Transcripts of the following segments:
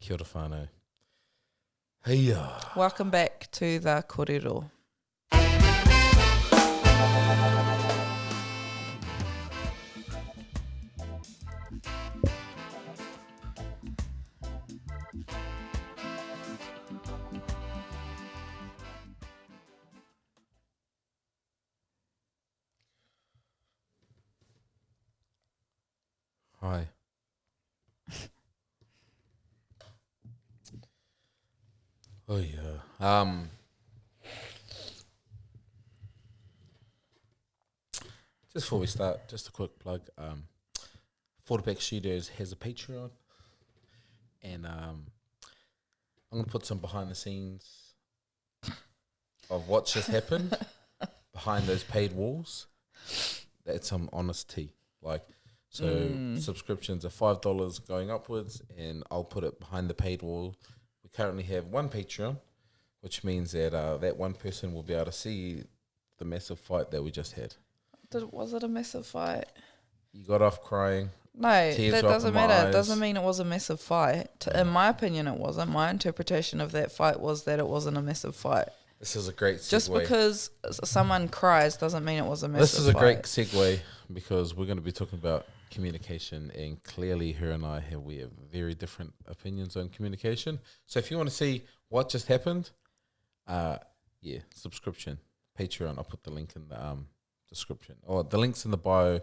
Kia ora whānau. Heia. Welcome back to the Kōrero. Hi. Oh yeah. Just before we start, just a quick plug. Forteback Studios has a Patreon, and I'm gonna put some behind the scenes of what just happened behind those paid walls. That's some honesty, like. So subscriptions are $5 going upwards, and I'll put it behind the paid wall. We currently have one Patreon, which means that that one person will be able to see the massive fight that we just had. Was it a massive fight? You got off crying. No, that doesn't matter. It doesn't mean it was a massive fight. In my opinion, it wasn't. My interpretation of that fight was that it wasn't a massive fight. This is a great segue. Just because someone cries doesn't mean it was a massive fight. This is a great segue because we're going to be talking about communication, and clearly her and we have very different opinions on communication. So if you want to see what just happened, subscription, Patreon. I'll put the link in the description, or the links in the bio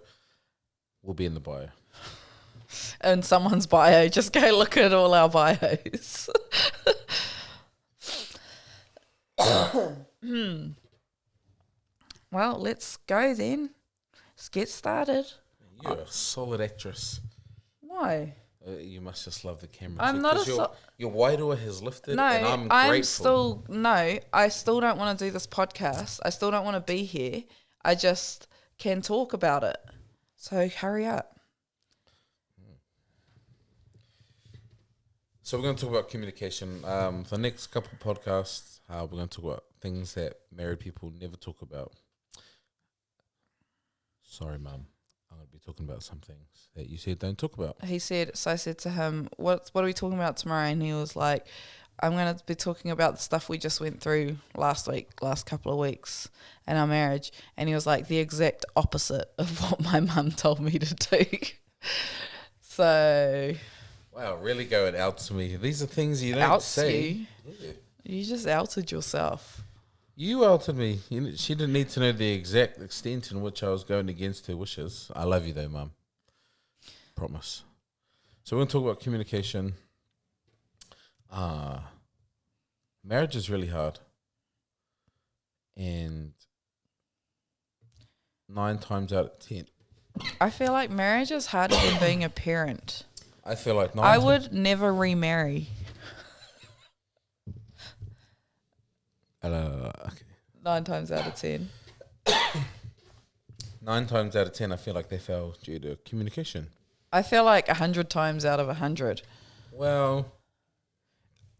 will be in the bio. In someone's bio, just go look at all our bios. Well, let's go then. Let's get started. You're a solid actress. Why? You must just love the camera. I'm not your waidua has lifted. No, and I'm grateful. I still don't want to do this podcast. I still don't want to be here. I just can talk about it. So hurry up. So we're going to talk about communication. For the next couple of podcasts, we're going to talk about things that married people never talk about. Sorry, Mum. I'm going to be talking about some things that you said don't talk about. He said, so I said to him, what are we talking about tomorrow? And he was like, I'm going to be talking about the stuff we just went through last couple of weeks in our marriage. And he was like, the exact opposite of what my mum told me to do. So... Wow, really going out to me. These are things you don't say. Yeah. You just outed yourself. You outed me. She didn't need to know the exact extent in which I was going against her wishes. I love you though, Mum. Promise. So we're going to talk about communication. Marriage is really hard. And 9 times out of 10. I feel like marriage is harder than being a parent. I feel like I would never remarry. Okay. 9 times out of 10. 9 times out of 10, I feel like they fail due to communication. I feel like 100 times out of 100. Well,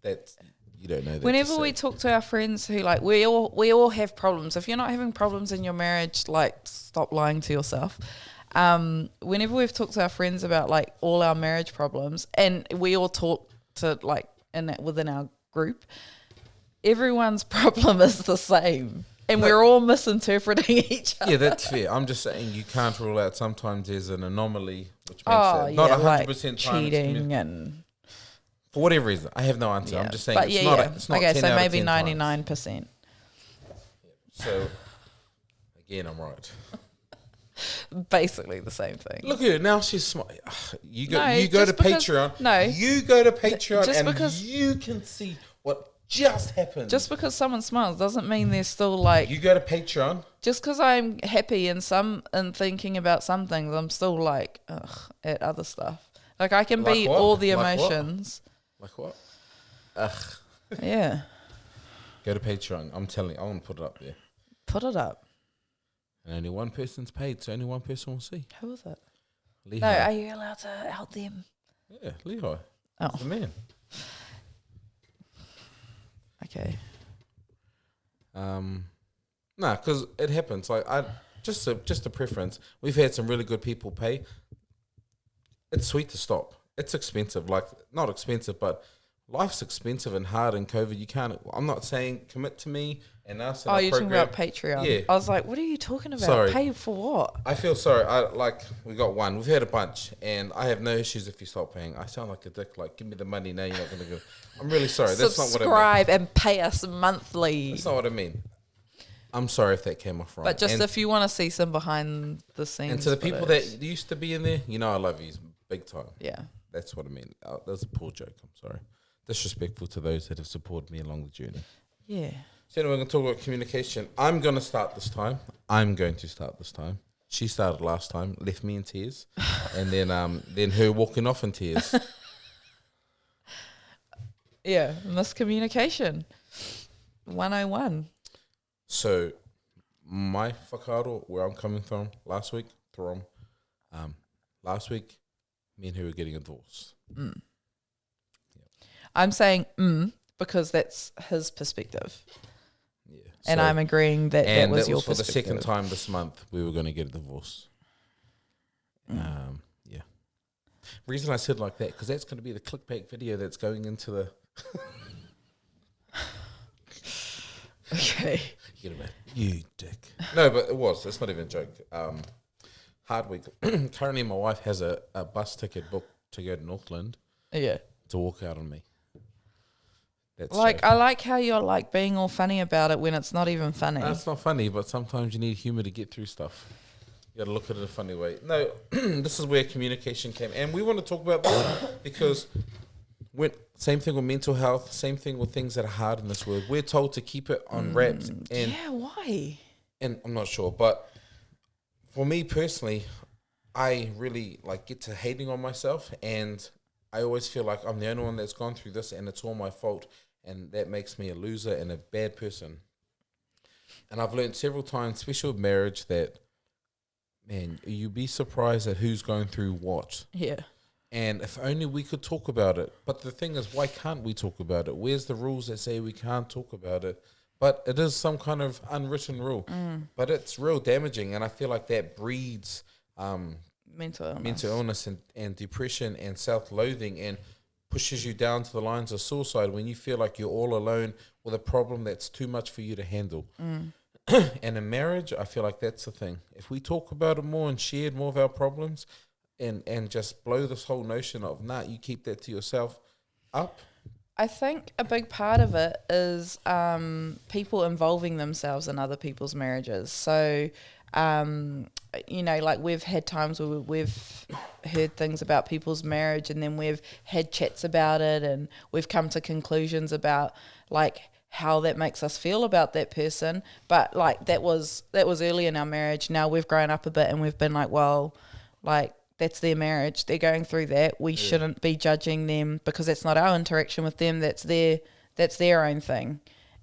that's you don't know. That whenever we talk to our friends who we all have problems. If you're not having problems in your marriage, stop lying to yourself. Whenever we've talked to our friends about all our marriage problems, and we all talk to within our group, everyone's problem is the same, and we're all misinterpreting each other. Yeah, that's fair. I'm just saying you can't rule out sometimes there's an anomaly which makes it not 100% cheating and for whatever reason. I have no answer. Yeah. I'm just saying it's not okay, 10 so out maybe of 10 99%. Times. So again, I'm right. Basically the same thing. Look at her now. She's smart. You go to Patreon. You go to Patreon and you can see what just happened. Just because someone smiles doesn't mean they're still You go to Patreon. Just because I'm happy and thinking about some things, I'm still at other stuff. I can be all the emotions. Like what? Ugh. Yeah. Go to Patreon. I'm telling you, I want to put it up there. Put it up. And only one person's paid, so only one person will see. Who is it? Lehigh. No, are you allowed to out them? Yeah, Lehigh. Oh. The man. Okay. Nah, because it happens. Just a preference. We've had some really good people pay. It's sweet to stop. It's expensive. Not expensive, but life's expensive and hard in COVID. You can't. I'm not saying commit to me and us. And Oh, our you're talking program. about Patreon. Yeah. I was like, what are you talking about? Sorry. Pay for what? I feel sorry. We got one. We've had a bunch, and I have no issues if you stop paying. I sound like a dick. Like, give me the money now. You're not going to give. I'm really sorry. That's not what I mean. Subscribe and pay us monthly. That's not what I mean. I'm sorry if that came off wrong. But just if you want to see some behind the scenes. And to the people that used to be in there, I love you big time. Yeah. That's what I mean. That was a poor joke. I'm sorry. Disrespectful to those that have supported me along the journey. Yeah. So anyway, we're going to talk about communication. I'm going to start this time. She started last time, left me in tears. And then her walking off in tears. Yeah. Miscommunication. 101. So my whakaaro, where I'm coming from, last week, me and her were getting a divorce. Yeah. I'm saying because that's his perspective. Yeah. And I'm agreeing that that was your perspective. For the second time this month, we were going to get a divorce. Yeah. Reason I said like that, because that's going to be the clickbait video that's going into the... Okay. You dick. No, but it was. It's not even a joke. Hard week. Currently, my wife has a bus ticket booked to go to Northland. Yeah. To walk out on me. That's like, I like how you're like being all funny about it when it's not even funny. It's not funny, but sometimes you need humor to get through stuff. You got to look at it in a funny way. No, this is where communication came. And we want to talk about this because same thing with mental health, same thing with things that are hard in this world. We're told to keep it on wraps. And, yeah, why? And I'm not sure, but for me personally, I really get to hating on myself, and I always feel like I'm the only one that's gone through this and it's all my fault, and that makes me a loser and a bad person. And I've learned several times, especially with marriage, that, man, you'd be surprised at who's going through what. Yeah. And if only we could talk about it. But the thing is, why can't we talk about it? Where's the rules that say we can't talk about it? But it is some kind of unwritten rule. But it's real damaging, and I feel like that breeds mental illness and depression and self-loathing, and pushes you down to the lines of suicide when you feel like you're all alone with a problem that's too much for you to handle. And in marriage, I feel like that's the thing. If we talk about it more and shared more of our problems, and just blow this whole notion of, you keep that to yourself up. I think a big part of it is people involving themselves in other people's marriages. So, we've had times where we've heard things about people's marriage, and then we've had chats about it, and we've come to conclusions about how that makes us feel about that person. But that was early in our marriage. Now we've grown up a bit, and we've been that's their marriage. They're going through that. We shouldn't be judging them because that's not our interaction with them. That's their own thing.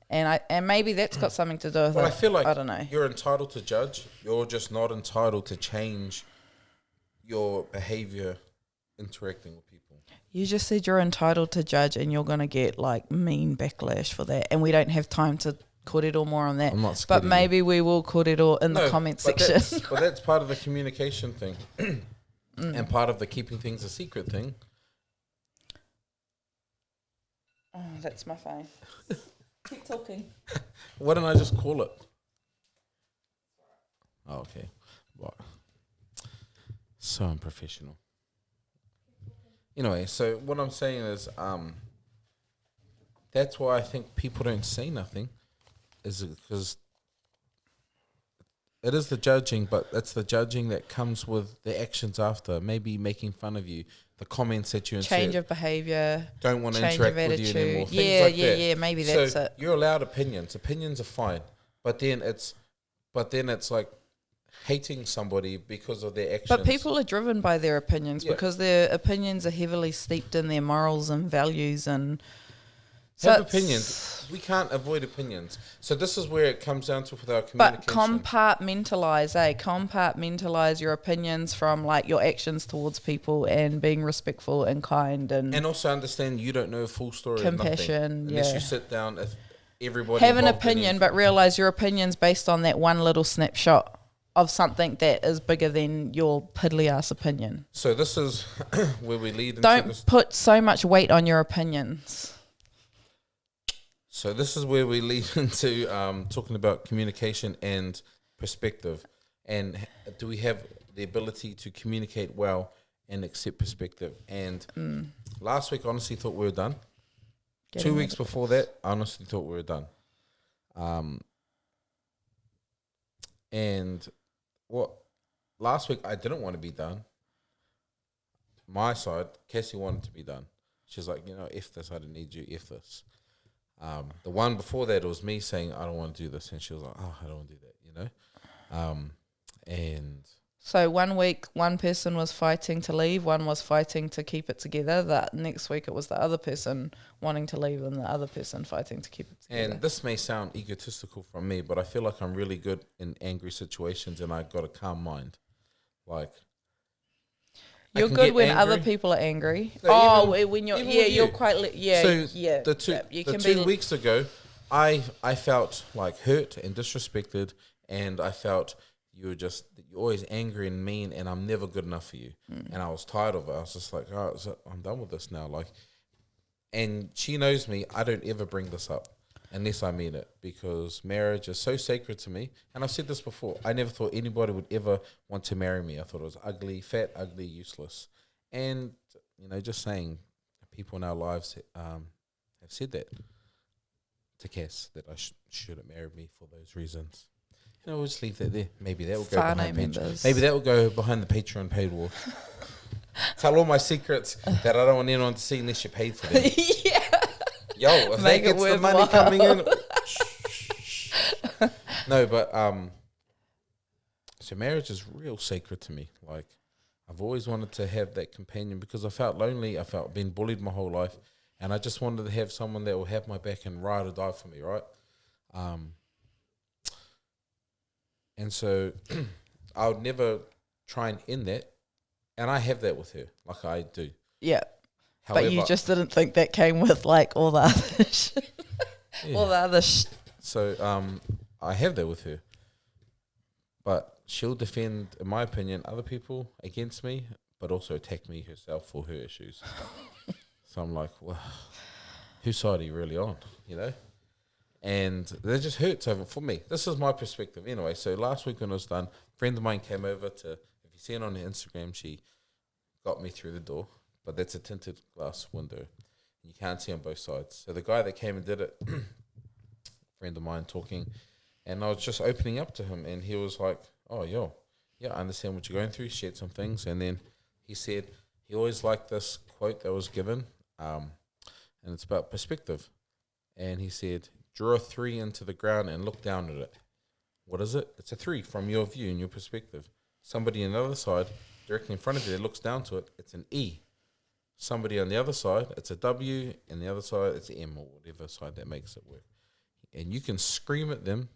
And maybe that's got something to do with it. I feel like I don't know. You're entitled to judge. You're just not entitled to change your behavior interacting with people. You just said you're entitled to judge, and you're going to get mean backlash for that. And we don't have time to kōrero more on that. I'm not but maybe we will kōrero in the comment section. But that's part of the communication thing. And part of the keeping things a secret thing. Oh, that's my phone. Keep talking. Why don't I just call it? Oh, okay. What? So unprofessional. Anyway, so what I'm saying is, that's why I think people don't say nothing, is because it is the judging, but it's the judging that comes with the actions after. Maybe making fun of you, the comments that you insert. Change of behavior. Don't want to interact with you anymore. Yeah, maybe that's it. You're allowed opinions. Opinions are fine. But then it's like hating somebody because of their actions. But people are driven by their opinions because their opinions are heavily steeped in their morals and values and... Have opinions. We can't avoid opinions. So this is where it comes down to with our communication. But compartmentalize your opinions from your actions towards people, and being respectful and kind, and also understand you don't know a full story. Compassion, unless you sit down. If everybody have an opinion, but realize your opinion's based on that one little snapshot of something that is bigger than your piddly ass opinion. So this is where we lead into Don't put so much weight on your opinions. So this is where we lead into talking about communication and perspective. And do we have the ability to communicate well and accept perspective? And last week, I honestly thought we were done. 2 weeks before that, I honestly thought we were done. And last week, I didn't want to be done. My side, Cassie wanted to be done. She's like, F this, I don't need you, F this. The one before that, it was me saying, I don't want to do this. And she was like, oh, I don't want to do that, And so 1 week, one person was fighting to leave, one was fighting to keep it together. That next week, it was the other person wanting to leave and the other person fighting to keep it together. And this may sound egotistical from me, but I feel like I'm really good in angry situations and I got a calm mind. Like, you're good when angry. Other people are angry. No, when you're you're quite The 2 weeks ago, I felt like hurt and disrespected, and I felt you're always angry and mean, and I'm never good enough for you. And I was tired of it. I was just like, oh, I'm done with this now. Like, and she knows me. I don't ever bring this up unless I mean it, because marriage is so sacred to me. And I've said this before. I never thought anybody would ever want to marry me. I thought it was ugly, fat, ugly, useless. And, just saying, people in our lives have said that to Cass, that I shouldn't marry me for those reasons. We'll just leave that there. Maybe that will go behind Patreon. Maybe that will go behind the Patreon paywall. Tell all my secrets that I don't want anyone to see unless you paid for them. Yeah. Yo, if that gets the money coming in. No, but so marriage is real sacred to me. Like, I've always wanted to have that companion because I felt lonely. I felt being bullied my whole life, and I just wanted to have someone that will have my back and ride or die for me, right? And so I would never try and end that, and I have that with her, like I do. Yeah. However, but you just didn't think that came with like all the other shit. Yeah. All the other shit. So I have that with her. But she'll defend, in my opinion, other people against me, but also attack me herself for her issues. So I'm like, well, whose side are you really on, And that just hurts over for me. This is my perspective anyway. So last week when it was done, a friend of mine came over to, if you see it on her Instagram, she got me through the door. But that's a tinted glass window. You can't see on both sides. So the guy that came and did it, friend of mine talking, and I was just opening up to him, and he was like, oh, yeah, I understand what you're going through, shared some things. And then he said he always liked this quote that was given, and it's about perspective. And he said, draw a 3 into the ground and look down at it. What is it? It's a 3 from your view and your perspective. Somebody on the other side, directly in front of you, that looks down to it, it's an E. Somebody on the other side, it's a W, and the other side, it's an M, or whatever side that makes it work. And you can scream at them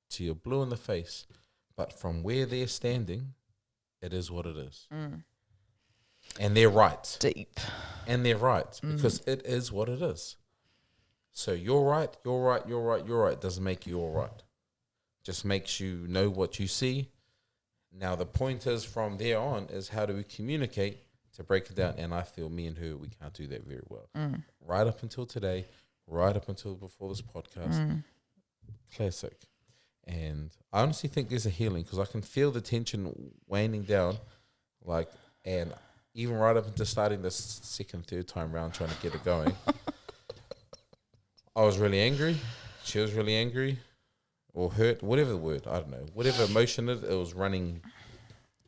till you're blue in the face, but from where they're standing, it is what it is. And they're right. Deep. And they're right, because it is what it is. So you're right, you're right, you're right, you're right doesn't make you all right. Just makes you know what you see. Now the point is, from there on, is how do we communicate to break it down? And I feel me and her, we can't do that very well. Right up until today, right up until before this podcast. Classic. And I honestly think there's a healing, because I can feel the tension waning down, like, and even right up into starting this second, third time round trying to get it going. I was really angry. She was really angry or hurt, whatever the word, I don't know. Whatever emotion it was running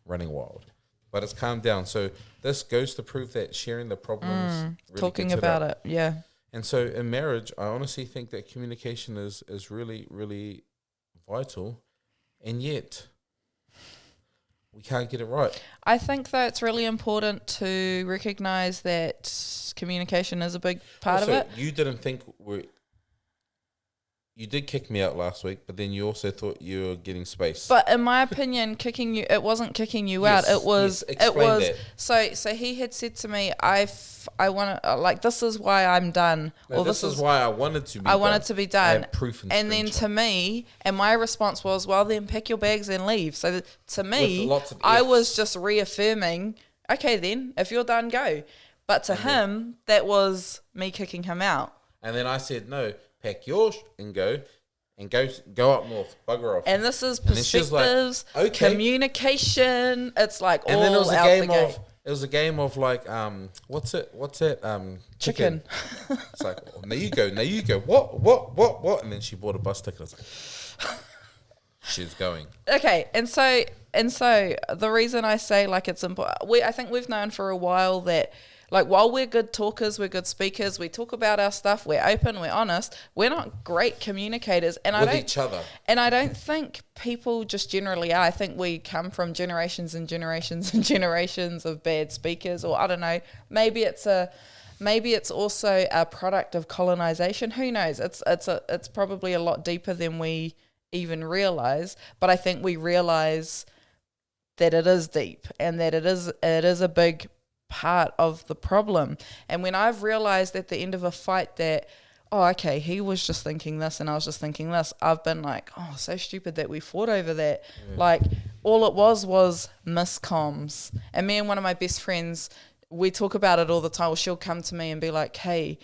wild. But it's calmed down. So this goes to prove that sharing the problems, really talking about it, yeah. And so in marriage, I honestly think that communication is really, really vital. And yet, we can't get it right. I think that it's really important to recognise that communication is a big part of it. You didn't think you did kick me out last week, but then you also thought you were getting space. But in my opinion, it wasn't kicking you out. It was. That. So he had said to me, I want to, like, this is why I'm done. No, or this is why I wanted to be done. I wanted to be done. I had proof and then to me, and my response was, well, then pack your bags and leave. So to me, I was just reaffirming, okay, then, if you're done, go. But to him, that was me kicking him out. And then I said, no, pack yours and go up north, bugger off. And this is And then she was like, perspectives, okay. communication. It's like And all then it was a out game the gate. of it was a game of like what's it chicken. It's like, oh, now you go what, and then she bought a bus ticket. I was like, she's going. Okay, and so the reason I say like it's important, I think we've known for a while that like while we're good talkers, we're good speakers, we talk about our stuff, we're open, we're honest, we're not great communicators, and with each other. And I don't think people just generally are. I think we come from generations and generations and generations of bad speakers, or I don't know, maybe it's also a product of colonization. Who knows? It's probably a lot deeper than we even realize, but I think we realize that it is deep and that it is a big part of the problem. And when I've realized at the end of a fight that, oh, okay, he was just thinking this and I was just thinking this, I've been like, oh, so stupid that we fought over that. Like, all it was miscomms. And me and one of my best friends, we talk about it all the time. Well, she'll come to me and be like, hey,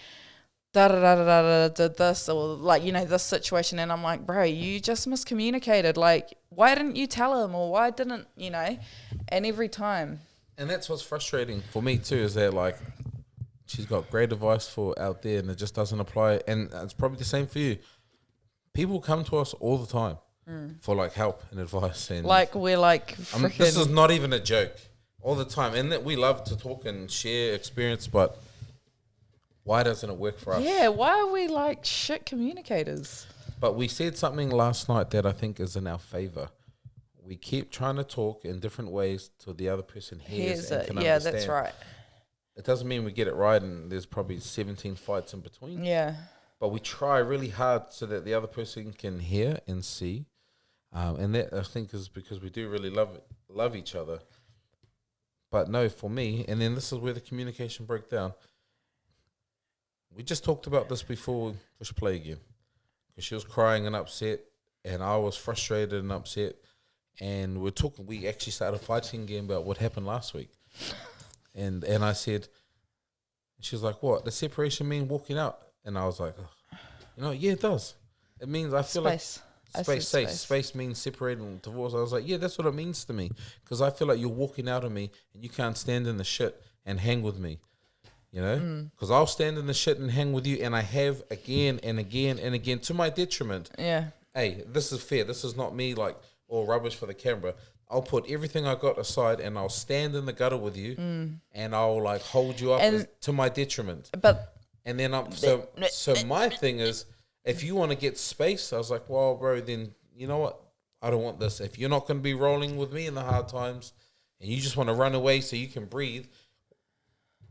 da-da-da-da-da, did this, or like, this situation. And I'm like, bro, you just miscommunicated. Like, why didn't you tell him? Or why didn't, and every time. And that's what's frustrating for me too, is that like she's got great advice for out there and it just doesn't apply. And it's probably the same for you. People come to us all the time for like help and advice. And like we're like freaking... this is not even a joke. All the time. And that we love to talk and share experience, but why doesn't it work for us? Yeah, why are we like shit communicators? But we said something last night that I think is in our favor. We keep trying to talk in different ways till the other person hears and can yeah, understand. that's right. It doesn't mean we get it right and there's probably 17 fights in between. Yeah. But we try really hard so that the other person can hear and see. And that, I think, is because we do really love each other. But no, for me, and then this is where the communication broke down. We just talked about this before we push play again. Because she was crying and upset, and I was frustrated and upset. And we actually started fighting again about what happened last week. And I said, she was like, what? Does separation mean walking out? And I was like, oh, yeah, it does. It means I feel space means separating and divorce. I was like, yeah, that's what it means to me. Because I feel like you're walking out of me and you can't stand in the shit and hang with me. Because I'll stand in the shit and hang with you, and I have again and again and again to my detriment. Yeah. Hey, this is fair. This is not me like all rubbish for the camera. I'll put everything I got aside and I'll stand in the gutter with you and I'll like hold you up to my detriment. And then so my thing is, if you want to get space, I was like, well, bro, then you know what? I don't want this. If you're not going to be rolling with me in the hard times and you just want to run away so you can breathe,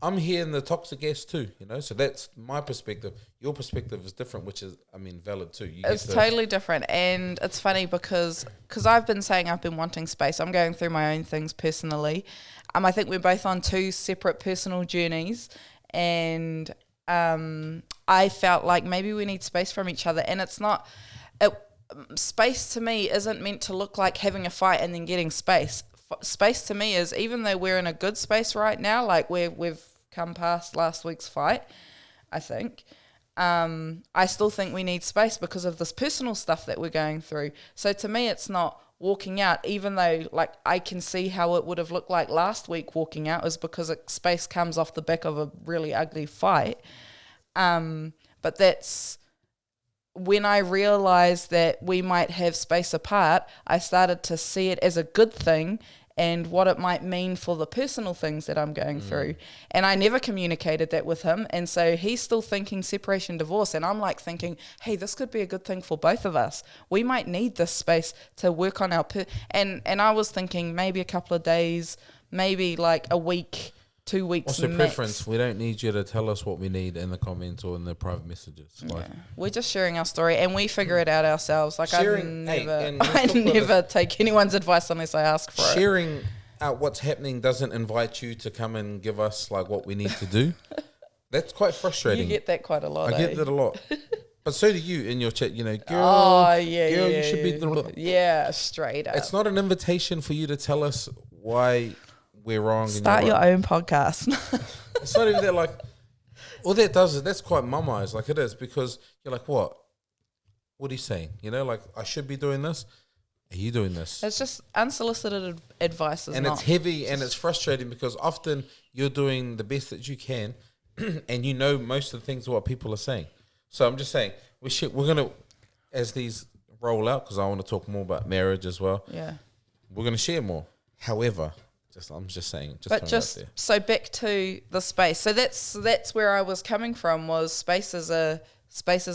I'm here in the toxic gas too, So that's my perspective. Your perspective is different, which is, valid too. It's totally different. And it's funny because I've been saying I've been wanting space. I'm going through my own things personally. I think we're both on two separate personal journeys. And I felt like maybe we need space from each other. And it's not... space to me isn't meant to look like having a fight and then getting space. Space to me is, even though we're in a good space right now, like we've come past last week's fight, I think, I still think we need space because of this personal stuff that we're going through. So to me, it's not walking out, even though like I can see how it would have looked like last week walking out, is because space comes off the back of a really ugly fight. But that's when I realized that we might have space apart, I started to see it as a good thing and what it might mean for the personal things that I'm going through. And I never communicated that with him. And so he's still thinking separation, divorce. And I'm like thinking, hey, this could be a good thing for both of us. We might need this space to work on our... And I was thinking maybe a couple of days, maybe like a week, 2 weeks What's your max. preference? We don't need you to tell us what we need in the comments or in the private messages. Yeah. We're just sharing our story and we figure it out ourselves. Like I never take anyone's advice unless I ask for it. Sharing out what's happening doesn't invite you to come and give us like what we need to do. That's quite frustrating. You get that quite a lot. I get that a lot. But so do you in your chat, girl. Oh, yeah, girl, yeah, you should be... Yeah, straight up. It's not an invitation for you to tell us why... we're wrong. Start your own podcast. It's not even that, like, all that does is that's quite mummised, like it is, because you're like, what? What are you saying? You know, like I should be doing this. Are you doing this? It's just unsolicited advice is And not. it's heavy and it's frustrating because often you're doing the best that you can, and you know most of the things what people are saying. So I'm just saying we're gonna, as these roll out, because I want to talk more about marriage as well. Yeah. We're gonna share more. However, I'm just saying. But just so back to the space. So that's where I was coming from. Was space is a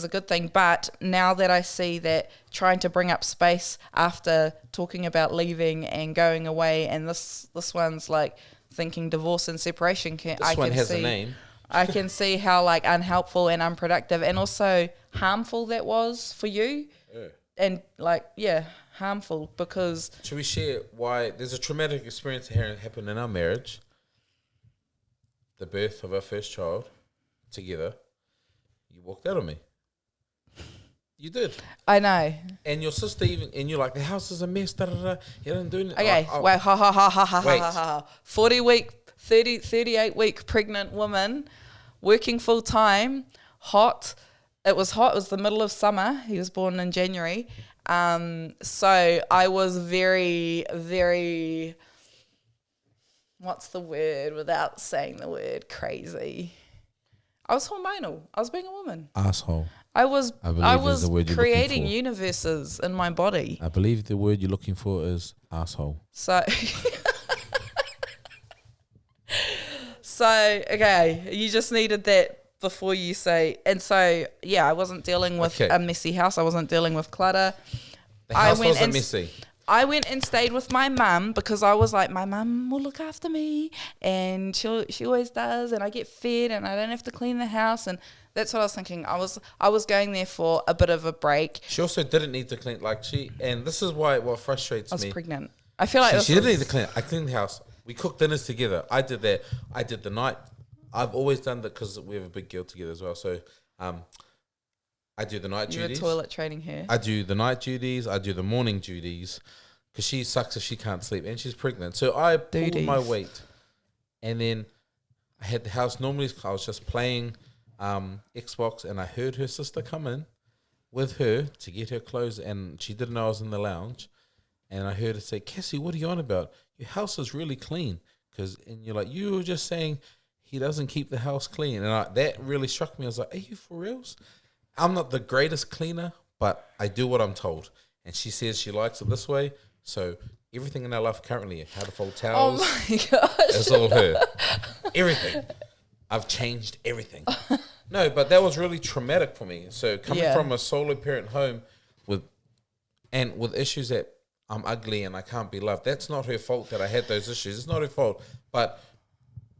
good thing. But now that I see that trying to bring up space after talking about leaving and going away, and this one's like thinking divorce and separation. This one has a name. I can see how like unhelpful and unproductive and also harmful that was for you. Yeah. And like, yeah, harmful because... Should we share why there's a traumatic experience here happened in our marriage? The birth of our first child together. You walked out on me. You did. I know. And your sister even, and you're like, the house is a mess, da da da. You didn't do anything. Okay, wait, ha ha ha ha ha Wait. ha ha. 38 week pregnant woman, working full time, hot. It was hot. It was the middle of summer. He was born in January. So I was very, very, what's the word without saying the word, crazy. I was hormonal. I was being a woman. Asshole. I was the word you're creating looking for. universes in my body. I believe the word you're looking for is asshole. So, okay, you just needed that before you say, and so, yeah, I wasn't dealing with a messy house. I wasn't dealing with clutter. The house wasn't messy. I went and stayed with my mum because I was like, my mum will look after me and she always does, and I get fed and I don't have to clean the house, and that's what I was thinking. I was going there for a bit of a break. She also didn't need to clean, and this is what frustrates me. I was pregnant. I feel like she didn't need to clean. I cleaned the house. We cooked dinners together. I did that. I did the night. I've always done that because we have a big girl together as well. So, I do the night duties. You're toilet training her. I do the night duties. I do the morning duties because she sucks if she can't sleep and she's pregnant. So I pulled my weight, and then I had the house. Normally, I was just playing Xbox, and I heard her sister come in with her to get her clothes, and she didn't know I was in the lounge. And I heard her say, "Cassie, what are you on about? Your house is really clean." And you're like, you were just saying he doesn't keep the house clean. And that really struck me. I was like, are you for reals? I'm not the greatest cleaner, but I do what I'm told. And she says she likes it this way. So everything in our life currently, how to fold towels. Oh my gosh. It's all her. Everything. I've changed everything. No, but that was really traumatic for me. So coming from a solo parent home with issues that I'm ugly and I can't be loved, that's not her fault that I had those issues. It's not her fault. But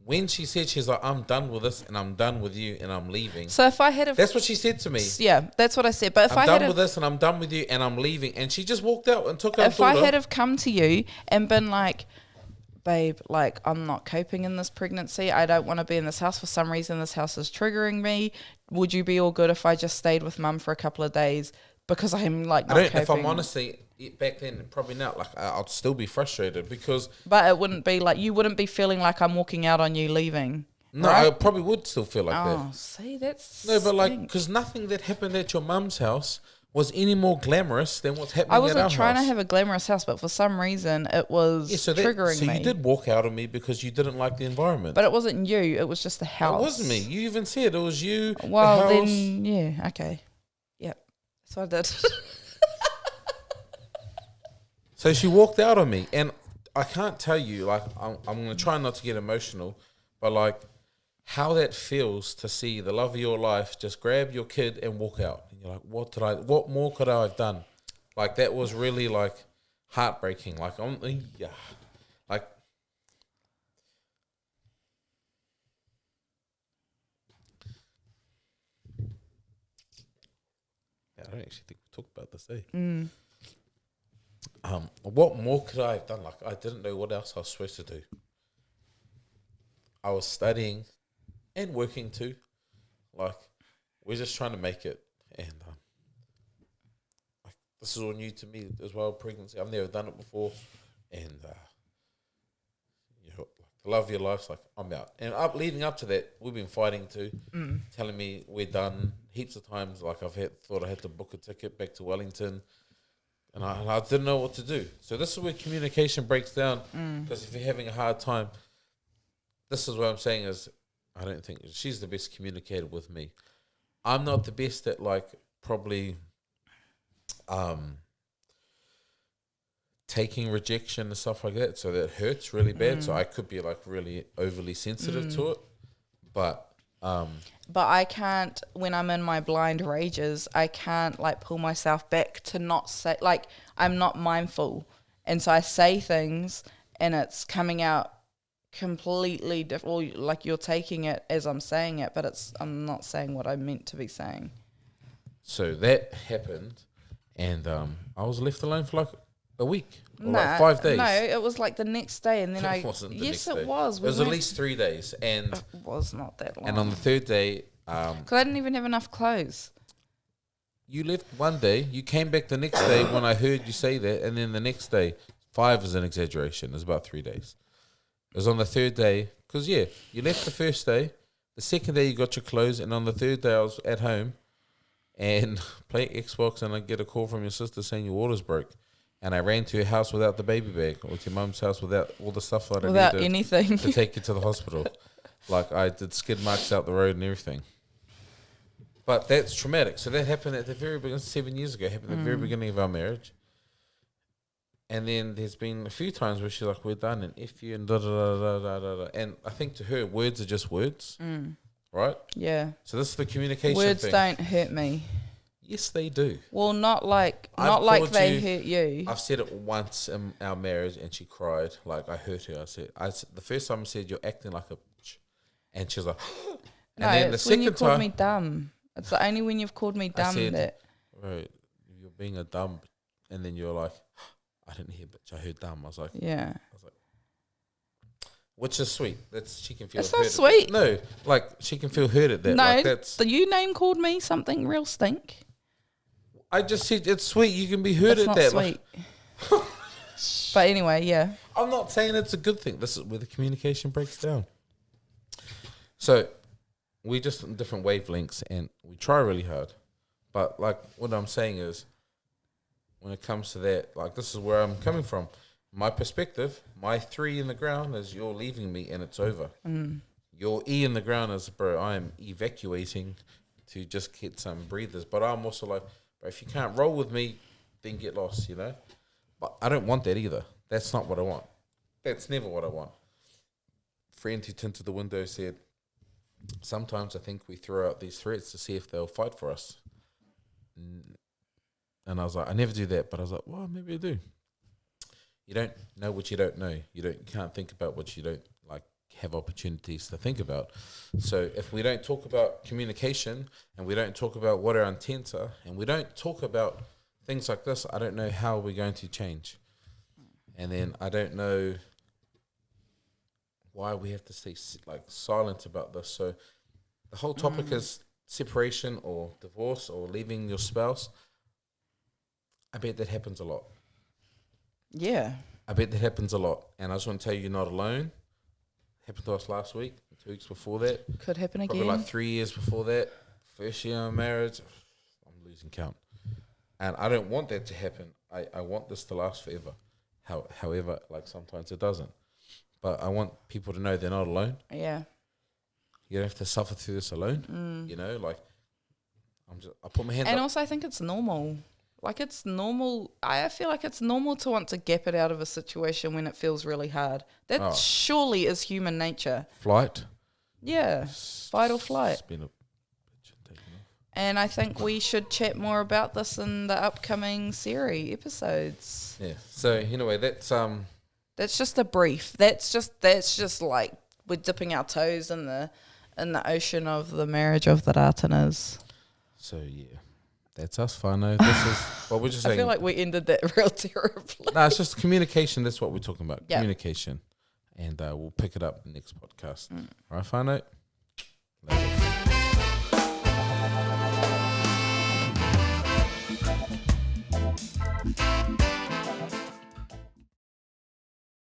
when she said, she's like, I'm done with this and I'm done with you and I'm leaving. So if I had that's what she said to me. Yeah, that's what I said. But if I'm done with this and I'm done with you and I'm leaving. And she just walked out and took her daughter. If I had have come to you and been like, babe, like, I'm not coping in this pregnancy. I don't want to be in this house. For some reason, this house is triggering me. Would you be all good if I just stayed with mum for a couple of days because I'm like not coping? If I'm honestly, back then, probably not. Like, I'd still be frustrated because... But it wouldn't be like, you wouldn't be feeling like I'm walking out on you leaving. No, right? I probably would still feel like that. Oh, see, that's... No, but like, because nothing that happened at your mum's house was any more glamorous than what's happening at our house. I wasn't trying to have a glamorous house, but for some reason it was triggering me. So you did walk out on me because you didn't like the environment. But it wasn't you, it was just the house. It wasn't me. You even said it was you, well, the house. Then, yeah, okay. Yep, that's what I did. So she walked out on me, and I can't tell you, like, I'm going to try not to get emotional, but like, how that feels to see the love of your life just grab your kid and walk out. And you're like, what more could I have done? Like, that was really like heartbreaking. Like, I don't actually think we talked about this, eh? What more could I have done? Like, I didn't know what else I was supposed to do. I was studying and working too. Like, we're just trying to make it. And like, this is all new to me as well, pregnancy. I've never done it before. And, the love of your life's like, I'm out. And leading up to that, we've been fighting too, telling me we're done. Heaps of times, like thought I had to book a ticket back to Wellington, and I didn't know what to do. So this is where communication breaks down, because if you're having a hard time, this is what I'm saying is, I don't think she's the best communicator with me. I'm not the best at like probably taking rejection and stuff like that, so that hurts really bad. So I could be like really overly sensitive to it, but I can't, when I'm in my blind rages, I can't like pull myself back to not say, like, I'm not mindful, and so I say things and it's coming out completely different, like you're taking it as I'm saying it, but I'm not saying what I meant to be saying. So that happened, and I was left alone for like a week or like 5 days. No, it was like the next day, and then It wasn't the next day. It was. It was at least 3 days, and it was not that long. And on the third day, because I didn't even have enough clothes. You left one day, you came back the next day when I heard you say that, and then the next day, 5 is an exaggeration. It's about 3 days. It was on the third day, because you left the first day, the second day you got your clothes, and on the third day I was at home and playing Xbox, and I get a call from your sister saying your water's broke. And I ran to your house without the baby bag, or to your mum's house without all the stuff that without I needed anything to take you to the hospital. Like, I did skid marks out the road and everything. But that's traumatic. So that happened at the very beginning, 7 years ago. It happened at the very beginning of our marriage. And then there's been a few times where she's like, we're done, and F you, and da-da-da-da-da-da. And I think to her, words are just words, right? Yeah. So this is the communication words thing. Don't hurt me. Yes, they do. Well, not like they hurt you. I've said it once in our marriage, and she cried. Like, I hurt her. I said the first time I said, you're acting like a bitch. And she was like, and no, then it's when you called me dumb. It's only when you've called me dumb that. Right, you're being a dumb. And then you're like, I didn't hear bitch, I heard dumb. I was like, which is sweet. She can feel. It's not sweet. No, like she can feel hurt at that. No, like that's. You name called me something real stink. I just said it's sweet. You can be hurt at that. Sweet. But anyway, yeah. I'm not saying it's a good thing. This is where the communication breaks down. So we're just in different wavelengths, and we try really hard. But like what I'm saying is, when it comes to that, like this is where I'm coming from. My perspective, my 3 in the ground is you're leaving me and it's over. Your E in the ground is, bro, I am evacuating to just get some breathers. But I'm also like, bro, if you can't roll with me, then get lost, you know? But I don't want that either. That's not what I want. That's never what I want. Friend who tinted the window said, sometimes I think we throw out these threats to see if they'll fight for us. And I was like, I never do that. But I was like, well, maybe I do. You don't know what you don't know. You can't think about what you don't like have opportunities to think about. So if we don't talk about communication, and we don't talk about what our intents are, and we don't talk about things like this, I don't know how we're going to change. And then I don't know why we have to stay like silent about this. So the whole topic is separation or divorce or leaving your spouse. I bet that happens a lot. Yeah. I bet that happens a lot. And I just want to tell you, you're not alone. It happened to us last week, 2 weeks before that. Could happen Probably again. like 3 years before that. First year of marriage. I'm losing count. And I don't want that to happen. I want this to last forever. However, like sometimes it doesn't. But I want people to know they're not alone. Yeah. You don't have to suffer through this alone. You know, like I put my hand up. And also I think it's normal. Like it's normal. I feel like it's normal to want to gap it out of a situation when it feels really hard. That surely is human nature. Flight. Yeah. Fight or flight. It's been a bitch and taken off. And I think we should chat more about this in the upcoming series episodes. Yeah. So anyway, that's just a brief. That's just like we're dipping our toes in the ocean of the marriage of the Rātanas. So yeah. That's us, whānau. This is what we're just saying. I feel like we ended that real terribly. No, it's just communication. That's what we're talking about. Yep. Communication. And we'll pick it up next podcast. All right, whānau? Later.